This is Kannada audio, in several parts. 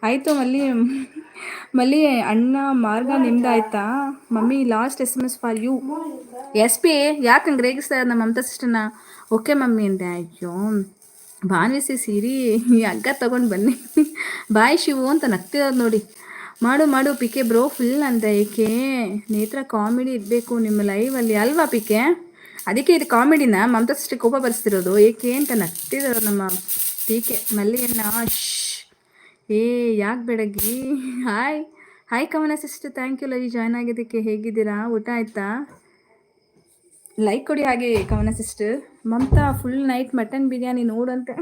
ಆಯಿತು ಮಲ್ಲಿ. ಮಲ್ಲಿ ಅಣ್ಣ ಮಾರ್ಗ ನಿಮ್ದಾಯ್ತಾ? Mummy last SMS for you. SP ಯಾಕೆ ಹಂಗೆ ರೇಗಿಸ್ತಾ ಇರೋದು ನಮ್ಮ ಮಮತಾ ಸಿಸ್ಟರ್ನ? ಓಕೆ ಮಮ್ಮಿ ಅಂದೆ. ಅಯ್ಯೋ ಭಾನುಸಿ ಸೀರಿ ಹಗ್ಗ ತಗೊಂಡು ಬನ್ನಿ. ಬಾಯ್ ಶಿವು ಅಂತ ನಗ್ತಿರೋದು ನೋಡಿ. ಮಾಡು ಪಿಕೆ ಬ್ರೋ ಫುಲ್ ಅಂತ. ಏಕೆ ನೇತ್ರ ಕಾಮಿಡಿ ಇರಬೇಕು ನಿಮ್ಮ ಲೈವಲ್ಲಿ ಅಲ್ವಾ ಪಿಕೆ? ಅದಕ್ಕೆ ಇದು ಕಾಮಿಡಿನ ಮಮತಾ ಸಿಸ್ಟರ್ ಕೋಪ ಬರ್ಸ್ತಿರೋದು ಏಕೆ ಅಂತ ನಗ್ತಿರೋದು ನಮ್ಮ ಪಿಕೆ. ಮಲ್ಲಿಯನ್ನ ಏ ಯಾಕೆ ಬೆಳಗ್ಗಿ? Hi Kavana sister, thank you Lavi join ಆಗಿದ್ದಕ್ಕೆ. ಹೇಗಿದ್ದೀರಾ? ಊಟ ಆಯ್ತಾ? ಲೈಕ್ ಕೊಡಿ ಹಾಗೆ Kavana sister. Mamata full night mutton biryani ನೋಡಂತೆ.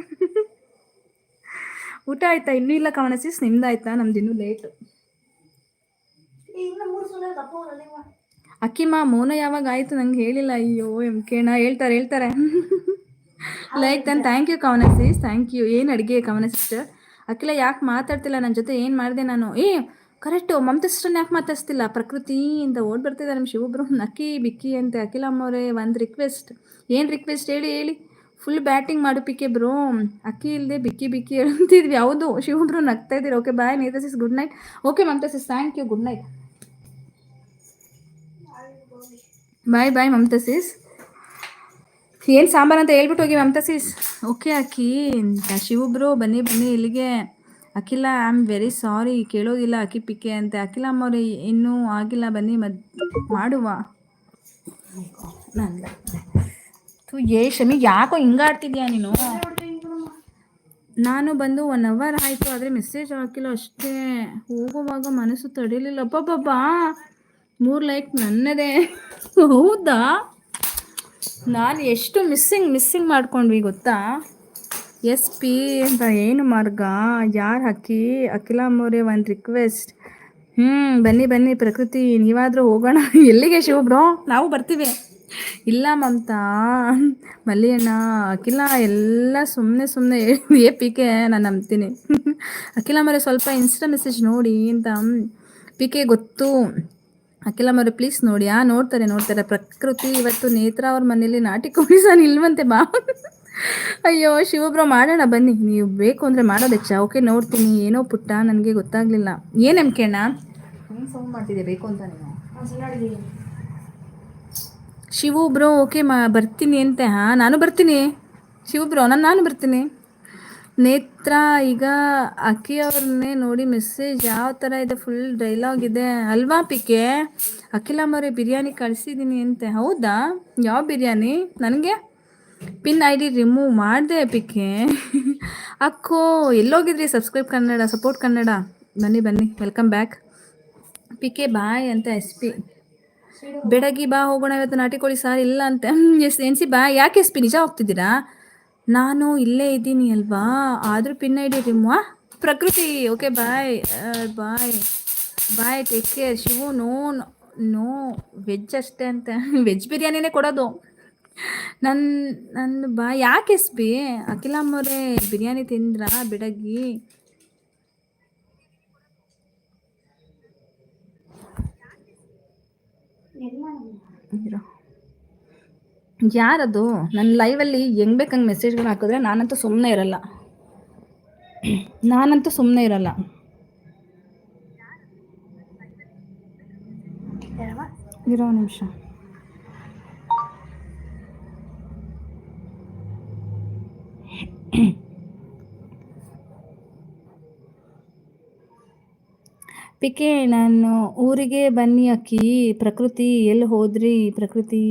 ಊಟ ಆಯ್ತಾ? ಇನ್ನೂ ಇಲ್ಲ ಕವನ ಸಿಸ್, ನಿಮ್ದಾಯ್ತಾ? ನಮ್ದು ಇನ್ನೂ ಲೇಟು. ಅಕ್ಕಿಮಾ ಮೌನ ಯಾವಾಗ ಆಯಿತು ನಂಗೆ ಹೇಳಿಲ್ಲ. ಅಯ್ಯೋ ಕೇಣ ಹೇಳ್ತಾರೆ. ಲೈಕ್ ದನ್ ಥ್ಯಾಂಕ್ ಯು ಕವನ ಸಿಸ್, ಥ್ಯಾಂಕ್ ಯು. ಏನು ಅಡುಗೆ ಕವನ ಸಿಸ್ಟರ್? ಅಖಿಲ ಯಾಕೆ ಮಾತಾಡ್ತಿಲ್ಲ ನನ್ನ ಜೊತೆ? ಏನು ಮಾಡಿದೆ ನಾನು? ಕರೆಕ್ಟು, ಮಮತಾ ಸಿಸ್ಟರ್ನ ಯಾಕೆ ಮಾತಾಡ್ತಿಲ್ಲ? ಪ್ರಕೃತಿ ಅಂತ ಓಡ್ ಬರ್ತಿದ್ದಾರೆ ನಮ್ಮ ಶಿವಬ್ರು. ನಕ್ಕಿ ಬಿಕ್ಕಿ ಅಂತೆ. ಅಖಿಲ ಅಮ್ಮವ್ರೆ ಒಂದು ರಿಕ್ವೆಸ್ಟ್. ಏನು ರಿಕ್ವೆಸ್ಟ್ ಹೇಳಿ? ಫುಲ್ ಬ್ಯಾಟಿಂಗ್ ಮಾಡು ಪಿಕೆ ಬ್ರೋ. ಅಕ್ಕಿ ಇಲ್ಲದೆ ಬಿಕ್ಕಿ ಹೇಳ್ತಿದ್ವಿ. ಹೌದು ಶಿವಬ್ರು ನಗ್ತಾ ಇದ್ದೀರಿ. Okay bye Neta sis, good night. Okay Mamata sis, thank you, good night. Bye Mamata sis. ಏನು ಸಾಂಬಾರು ಅಂತ ಹೇಳ್ಬಿಟ್ಟು ಹೋಗಿ ಮಮತಾ ಸಿಸ್. ಓಕೆ ಅಕ್ಕಿ ಅಂತ. ಶಿವಬ್ರು ಬನ್ನಿ ಇಲ್ಲಿಗೆ. ಅಖಿಲ ಐ ಆಮ್ ವೆರಿ ಸಾರಿ, ಕೇಳೋದಿಲ್ಲ ಅಕ್ಕಿ ಪಿಕ್ಕೆ ಅಂತೆ. ಅಖಿಲ ಅಮ್ಮವ್ರೆ ಇನ್ನೂ ಆಗಿಲ್ಲ, ಬನ್ನಿ ಮಾಡುವ. ಶಮಿ ಯಾಕೋ ಹಿಂಗಾಡ್ತಿದ್ಯಾ ನೀನು? ನಾನು ಬಂದು 1 hour ಆಯಿತು, ಆದರೆ ಮೆಸೇಜ್ ಹಾಕಿಲ್ಲ ಅಷ್ಟೇ. ಹೋಗುವಾಗ ಮನಸ್ಸು ತಡೀಲಿಲ್ಲ. ಅಬ್ಬಬ್ಬಾ 3 ಲೈಕ್ ನನ್ನದೇ. ಹೌದಾ? ನಾನು ಎಷ್ಟು ಮಿಸ್ಸಿಂಗ್ ಮಾಡ್ಕೊಂಡ್ವಿ ಗೊತ್ತಾ? SP ಅಂತ ಏನು ಮಾರ್ಗ? ಯಾರು ಹಾಕಿ? ಅಖಿಲ ಅಮ್ಮವ್ರೆ ಒಂದು ರಿಕ್ವೆಸ್ಟ್. ಬನ್ನಿ ಪ್ರಕೃತಿ, ನೀವಾದರೂ ಹೋಗೋಣ. ಎಲ್ಲಿಗೆ ಶಿವಬ್ರೋ? ನಾವು ಬರ್ತೀವಿ. ಇಲ್ಲ ಮಮತಾ, ಮಲ್ಲಿಯಣ್ಣ, ಅಖಿಲ ಎಲ್ಲ ಸುಮ್ಮನೆ ಪಿಕೆ ನಾನು ನಂಬ್ತೀನಿ. ಅಖಿಲ ಅಮ್ಮವ್ರೆ ಸ್ವಲ್ಪ ಇನ್ಸ್ಟಾ ಮೆಸೇಜ್ ನೋಡಿ ಅಂತ. ಪಿಕೆ ಗೊತ್ತು ಅಖಿಲ ಅಮ್ಮವ್ರೆ, ಪ್ಲೀಸ್ ನೋಡಿ. ನೋಡ್ತಾರೆ. ಪ್ರಕೃತಿ ಇವತ್ತು ನೇತ್ರ ಅವ್ರ ಮನೇಲಿ ನಾಟಿ ಕೋಳಿ ಇಲ್ವಂತೆ ಬಾ. ಅಯ್ಯೋ ಶಿವಬ್ರೋ ಮಾಡೋಣ ಬನ್ನಿ, ನೀವು ಬೇಕು ಅಂದರೆ ಮಾಡೋದಚ್ಚ. ಓಕೆ ನೋಡ್ತೀನಿ. ಏನೋ ಪುಟ್ಟ ನನಗೆ ಗೊತ್ತಾಗಲಿಲ್ಲ. ಏನು ನಂಬಿಕೆಣ್ಣ ಏನು ಸೌಂಡ್ ಮಾಡ್ತಿದ್ದೆ ಬೇಕು ಅಂತ ನೀನು? ಶಿವು ಬ್ರೋ ಓಕೆ ಬರ್ತೀನಿ ಅಂತೆ. ನಾನು ಬರ್ತೀನಿ ಶಿವು ಬ್ರೋ, ನಾನು ಬರ್ತೀನಿ. ನೇತ್ರ ಈಗ ಅಕ್ಕಿಯವ್ರನ್ನೇ ನೋಡಿ ಮೆಸೇಜ್ ಯಾವ ಥರ ಇದೆ? ಫುಲ್ ಡೈಲಾಗ್ ಇದೆ ಅಲ್ವಾ ಪಿಕೆ? ಅಖಿಲ ಅಮ್ಮವ್ರೆ ಬಿರಿಯಾನಿ ಕಳಿಸಿದ್ದೀನಿ ಅಂತೆ. ಹೌದಾ? ಯಾವ ಬಿರಿಯಾನಿ? ನನಗೆ ಪಿನ್ ID ರಿಮೂವ್ ಮಾಡಿದೆ ಪಿಕೆ. ಅಕ್ಕೋ ಎಲ್ಲೋಗಿದ್ರಿ? ಸಪೋರ್ಟ್ ಕನ್ನಡ ಬನ್ನಿ ವೆಲ್ಕಮ್ ಬ್ಯಾಕ್. ಪಿಕೆ ಬಾಯ್ ಅಂತ. SP ಬೆಡಗಿ ಬಾ ಹೋಗೋಣ, ಇವತ್ತು ನಾಟಿ ಕೋಳಿ ಸಾರು ಇಲ್ಲ ಅಂತೆ. NC ಬಾ. ಯಾಕೆ SP ನಿಜ ಹೋಗ್ತಿದ್ದೀರಾ? ನಾನು ಇಲ್ಲೇ ಇದ್ದೀನಿ ಅಲ್ವಾ, ಆದರೂ pin ID remove. Prakriti okay bye take care. Shivu no veg ಅಷ್ಟೇ ಅಂತ. ವೆಜ್ ಬಿರಿಯಾನಿನೇ ಕೊಡೋದು. ನನ್ನ ಬಾ. ಯಾಕೆ SP? ಅಖಿಲ ಅಮ್ಮವ್ರೆ ಬಿರಿಯಾನಿ ತಿಂದ್ರಾ ಬೆಡಗಿ? ಯಾರದು? ನನ್ನ ಲೈವಲ್ಲಿ ಹೆಂಗೆ ಬೇಕಂಗೆ ಮೆಸೇಜ್ಗಳು ಹಾಕಿದ್ರೆ ನಾನಂತೂ ಸುಮ್ಮನೆ ಇರಲ್ಲ. ಇರೋ ನಿಮಿಷ. ಪಿಕೆ ನಾನು ಊರಿಗೆ ಬನ್ನಿ ಅಕ್ಕಿ. ಪ್ರಕೃತಿ ಎಲ್ಲಿ ಹೋದ್ರಿ? ಪ್ರಕೃತಿ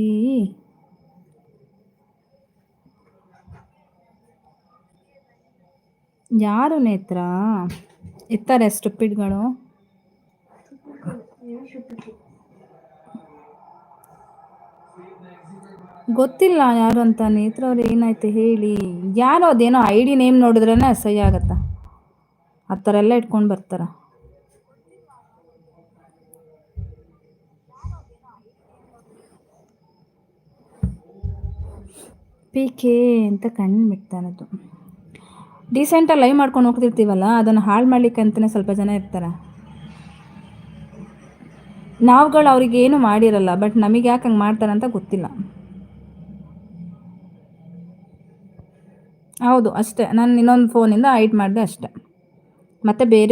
ಯಾರು? ನೇತ್ರ ಇರ್ತಾರೆ ಸ್ಟುಪಿಡ್ಗಳು. ಗೊತ್ತಿಲ್ಲ ಯಾರು ಅಂತ. ನೇತ್ರ ಅವ್ರು ಏನಾಯ್ತು ಹೇಳಿ? ಯಾರೋ ಅದೇನೋ ID ನೇಮ್ ನೋಡಿದ್ರೇ ಅಸಹ್ಯ ಆಗತ್ತಾ? ಆ ಥರ ಎಲ್ಲ ಇಟ್ಕೊಂಡು ಬರ್ತಾರ. ಪಿಕೆ ಅಂತ ಕಣ್ಣು ಬಿಡ್ತಾನದು. ಡೀಸೆಂಟಾಗಿ ಲೈವ್ ಮಾಡ್ಕೊಂಡು ಹೋಗ್ತಿರ್ತೀವಲ್ಲ, ಅದನ್ನು ಹಾಳು ಮಾಡ್ಲಿಕ್ಕೆ ಅಂತಲೇ ಸ್ವಲ್ಪ ಜನ ಇರ್ತಾರೆ. ನಾವುಗಳು ಅವ್ರಿಗೆ ಏನು ಮಾಡಿರಲ್ಲ, ಬಟ್ ನಮಗೆ ಯಾಕೆ ಹಂಗೆ ಮಾಡ್ತಾರಂತ ಗೊತ್ತಿಲ್ಲ. ಹೌದು ಅಷ್ಟೇ, ನಾನು ಇನ್ನೊಂದು ಫೋನಿಂದ ಹೈಡ್ ಮಾಡಿದೆ ಅಷ್ಟೆ. ಮತ್ತು ಬೇರೆ